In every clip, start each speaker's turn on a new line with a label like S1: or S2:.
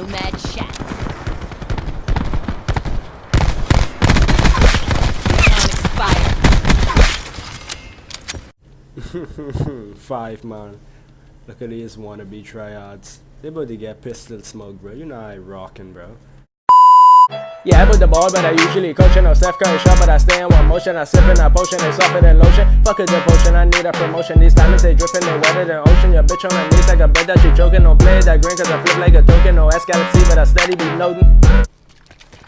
S1: Nomad Shack.
S2: On expire. 5 man. Look at these wannabe tryhards. They about to get pistol smoke, bro. You know I rockin', bro. Yeah, I put the ball, but I usually coaching. No Steph Curry shot, but I stay in one motion. I sippin' that potion, they softer than lotion. Fuck a devotion, I need a promotion. These diamonds, they drippin', they wetter than ocean. Your bitch on her knees like a bed that she choking. Don't play that green, cause I flip like a token. No S-Galaxy, but I steady be noting.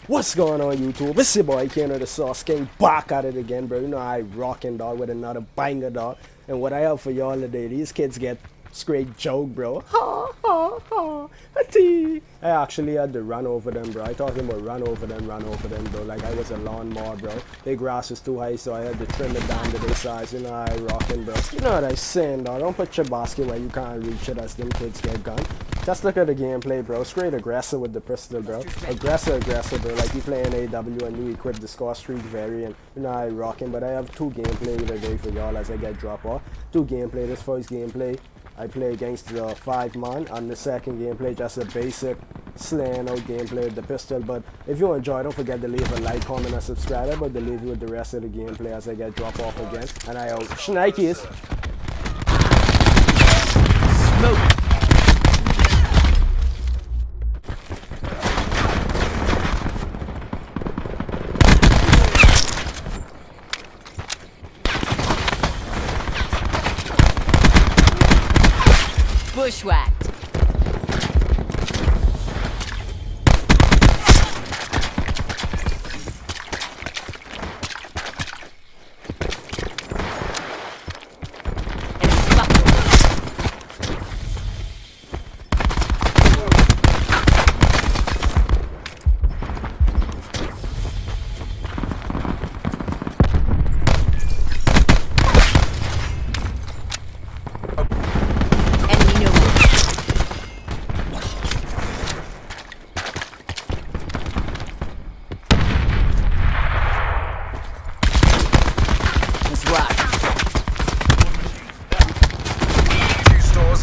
S2: What's going on, YouTube? It's your boy, Ken of the Sauce King, back at it again, bro. You know I rockin', dog, with another banger, dog. And what I have for y'all today, these kids get straight joke, bro. Ha ha ha. I actually had to run over them, bro. I talking about run over them, bro. Like I was a lawnmower, bro. Their grass is too high, so I had to trim it down to their size. You know I rockin', bro. You know what I saying, dog. Don't put your basket where you can't reach it as them kids get gun. Just look at the gameplay, bro. Straight aggressive with the pistol, bro. Aggressive, bro. Like you playing AW and you equip the score streak variant. You know I rockin', but I have 2 gameplay today for y'all as I get drop off. 2 gameplay. This first gameplay, I play against the 5 man, and the second gameplay just a basic slaying out gameplay with the pistol. But if you enjoy, don't forget to leave a like, comment, and subscribe. I'm about to leave you with the rest of the gameplay as I get drop off again. And I out. Shnikes. Smoke.
S1: Bushwhacked.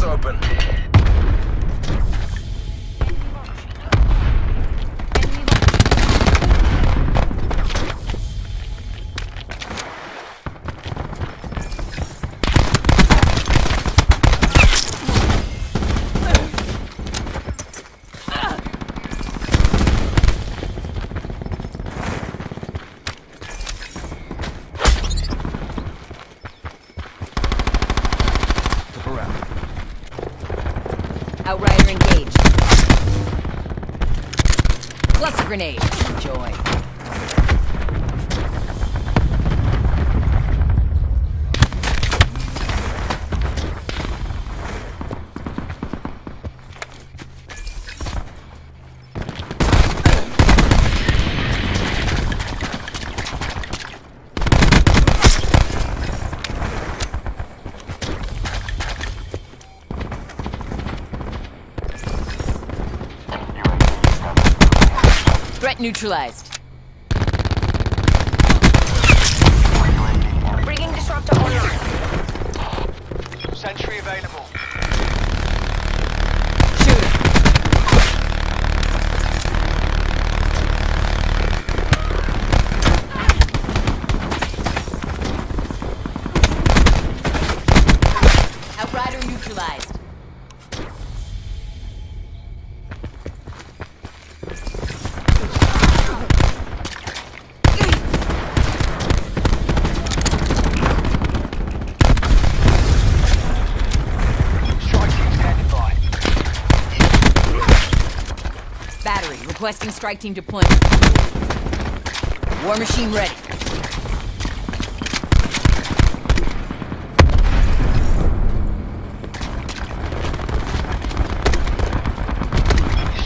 S3: Open.
S1: Outrider engaged. Cluster grenade. Enjoy. Threat neutralized.
S4: Bringing disruptor online.
S3: Sentry available.
S1: Shooter. Outrider neutralized. Battery, requesting strike team deployment. War machine ready.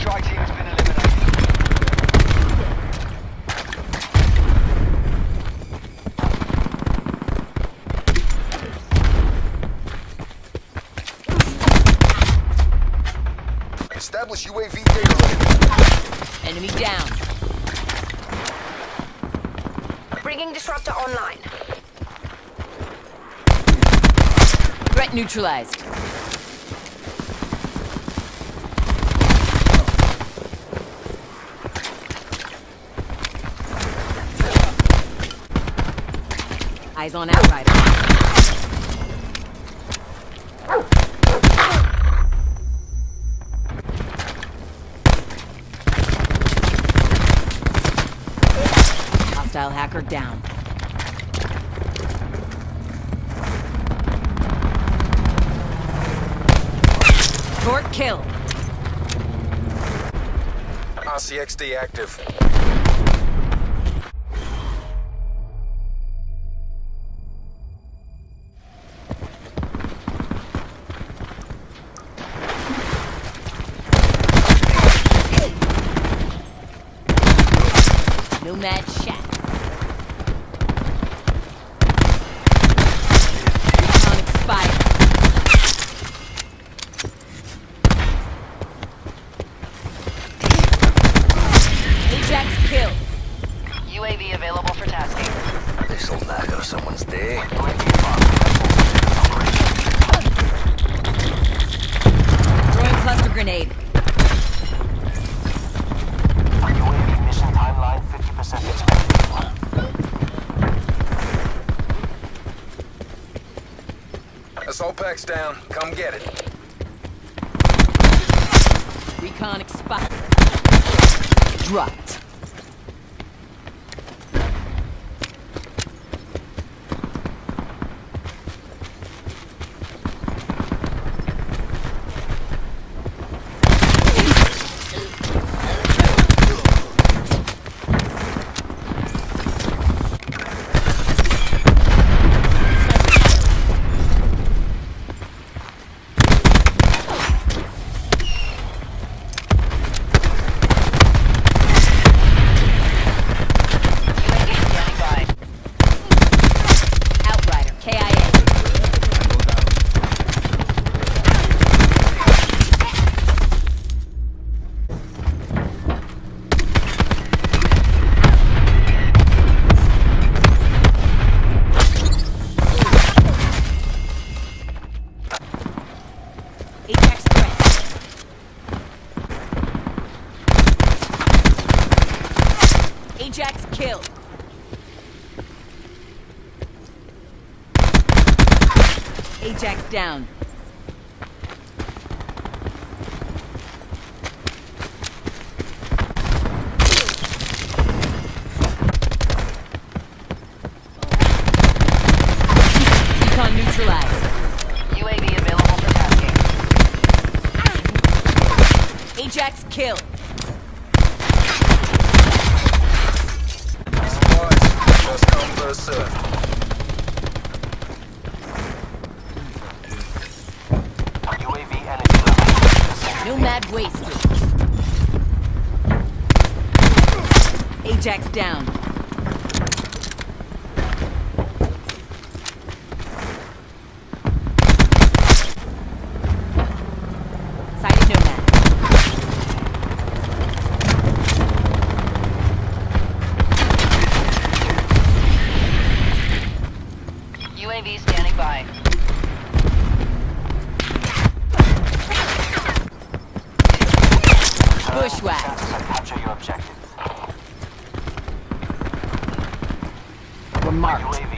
S3: Strike team has been eliminated. Establish UAV data ready.
S1: Enemy down.
S4: Bringing disruptor online.
S1: Threat neutralized. Eyes on Outrider. Hostile hacker down. Short kill.
S3: RCXD active.
S1: Nomad Shack. Recon expired. Ajax kill.
S4: UAV available for tasking.
S3: This'll knacker someone's day.
S1: Throwing cluster grenade.
S5: UAV mission timeline 50% expected.
S3: Assault pack's down. Come get it.
S1: Recon expired. Dropped. Outrider, KIA. Ajax threat. Ajax kill. Ajax down. Recon neutralized.
S4: UAV available for tasking.
S1: Ajax kill.
S3: Supplies. First come, first serve.
S5: UAV energy level 50%.
S1: Nomad wasted. Ajax down. Sighted Nomad.
S4: UAV standing by.
S1: Bushwhack.
S5: Chances to capture your objective.
S1: Remarked.
S5: UAV